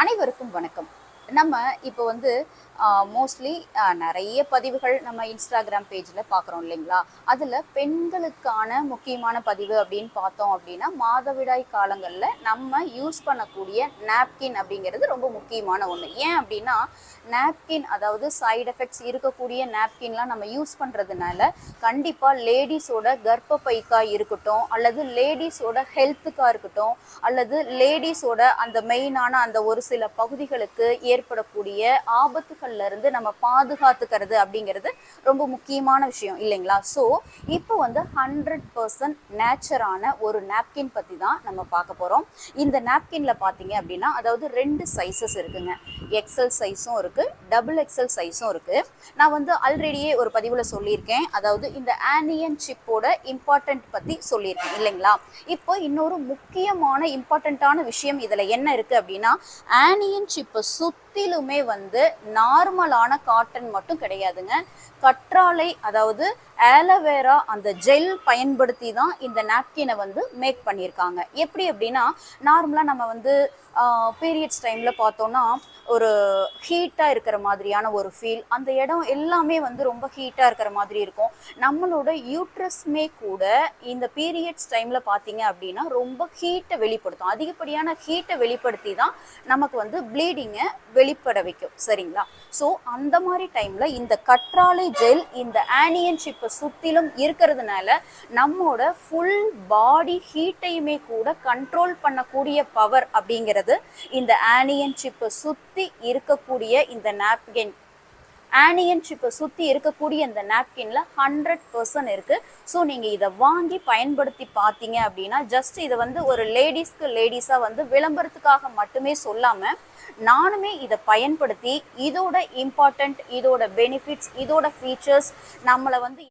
அனைவருக்கும் வணக்கம். நம்ம இப்போ வந்து மோஸ்ட்லி நிறைய பதிவுகள் நம்ம இன்ஸ்டாகிராம் பேஜில் பார்க்குறோம் இல்லைங்களா? அதில் பெண்களுக்கான முக்கியமான பதிவு அப்படின்னு பார்த்தோம் அப்படின்னா, மாதவிடாய் காலங்களில் நம்ம யூஸ் பண்ணக்கூடிய நாப்கின் அப்படிங்கிறது ரொம்ப முக்கியமான ஒன்று. ஏன் அப்படின்னா, நாப்கின் அதாவது சைடு எஃபெக்ட்ஸ் இருக்கக்கூடிய நாப்கின்லாம் நம்ம யூஸ் பண்ணுறதுனால கண்டிப்பாக லேடிஸோட கர்ப்பப்பைக்காக இருக்கட்டும், அல்லது லேடிஸோட ஹெல்த்துக்காக இருக்கட்டும், அல்லது லேடிஸோட அந்த மெயினான அந்த ஒரு சில பகுதிகளுக்கு ஏற்படக்கூடிய ஆபத்துகள்ல இருந்து நம்ம பாதுகாத்துக்கிறது அப்படிங்கிறது ரொம்ப முக்கியமான விஷயம் இல்லைங்களா? ஸோ இப்போ வந்து 100% நேச்சரான ஒரு நாப்கின் பற்றி தான் நம்ம பார்க்க போகிறோம். இந்த நாப்கினில் பார்த்தீங்க அப்படின்னா, அதாவது 2 சைஸஸ் இருக்குங்க. எக்ஸல் சைஸும் இருக்குது, டபுள் எக்ஸல் சைஸும் இருக்குது. நான் வந்து ஆல்ரெடியே ஒரு பதிவில் சொல்லியிருக்கேன், அதாவது இந்த ஆனியன் சிப்போட இம்பார்ட்டன்ட் பற்றி சொல்லியிருக்கேன் இல்லைங்களா? இப்போ இன்னொரு முக்கியமான இம்பார்ட்டண்ட்டான விஷயம் இதில் என்ன இருக்குது அப்படின்னா, ஆனியன் சிப்பை சுற்றிலுமே வந்து நார்மலான காட்டன் மட்டும் கிடையாதுங்க. கற்றாழை அதாவது ஆலோவேரா அந்த ஜெல் பயன்படுத்தி தான் இந்த நாப்கினை வந்து மேக் பண்ணியிருக்காங்க. எப்படி அப்படின்னா, நார்மலாக நம்ம வந்து பீரியட்ஸ் டைமில் பார்த்தோன்னா ஒரு ஹீட்டாக இருக்கிற மாதிரியான ஒரு ஃபீல், அந்த இடம் எல்லாமே வந்து ரொம்ப ஹீட்டாக இருக்கிற மாதிரி இருக்கும். நம்மளோட யூட்ரஸ்மே கூட இந்த பீரியட்ஸ் டைமில் பார்த்தீங்க அப்படின்னா ரொம்ப ஹீட்டை வெளிப்படுத்தும். அதிகப்படியான ஹீட்டை வெளிப்படுத்தி தான் நமக்கு வந்து ப்ளீடிங்கை வெளிப்பட வைக்கும், சரிங்களா? ஸோ அந்த மாதிரி டைமில் இந்த கற்றாழை ஜெல் இந்த ஆனியன் சிப்பை சுற்றிலும் இருக்கிறதுனால நம்மோட ஃபுல் பாடி ஹீட்டையுமே கூட கண்ட்ரோல் பண்ணக்கூடிய பவர் அப்படிங்கிறது இந்த ஆனியன் சிப்பை சுற்றி இருக்கக்கூடிய இந்த நாப்கின், ஆனியன் சிப்பை சுற்றி இருக்கக்கூடிய இந்த நாப்கின்ல 100% இருக்குது. ஸோ நீங்கள் இதை வாங்கி பயன்படுத்தி பார்த்தீங்க அப்படின்னா, ஜஸ்ட் இதை வந்து ஒரு லேடிஸாக வந்து விளம்பரத்துக்காக மட்டுமே சொல்லாமல், நானுமே இதை பயன்படுத்தி இதோட இம்பார்ட்டண்ட், இதோட பெனிஃபிட்ஸ், இதோட ஃபீச்சர்ஸ் நம்மளை வந்து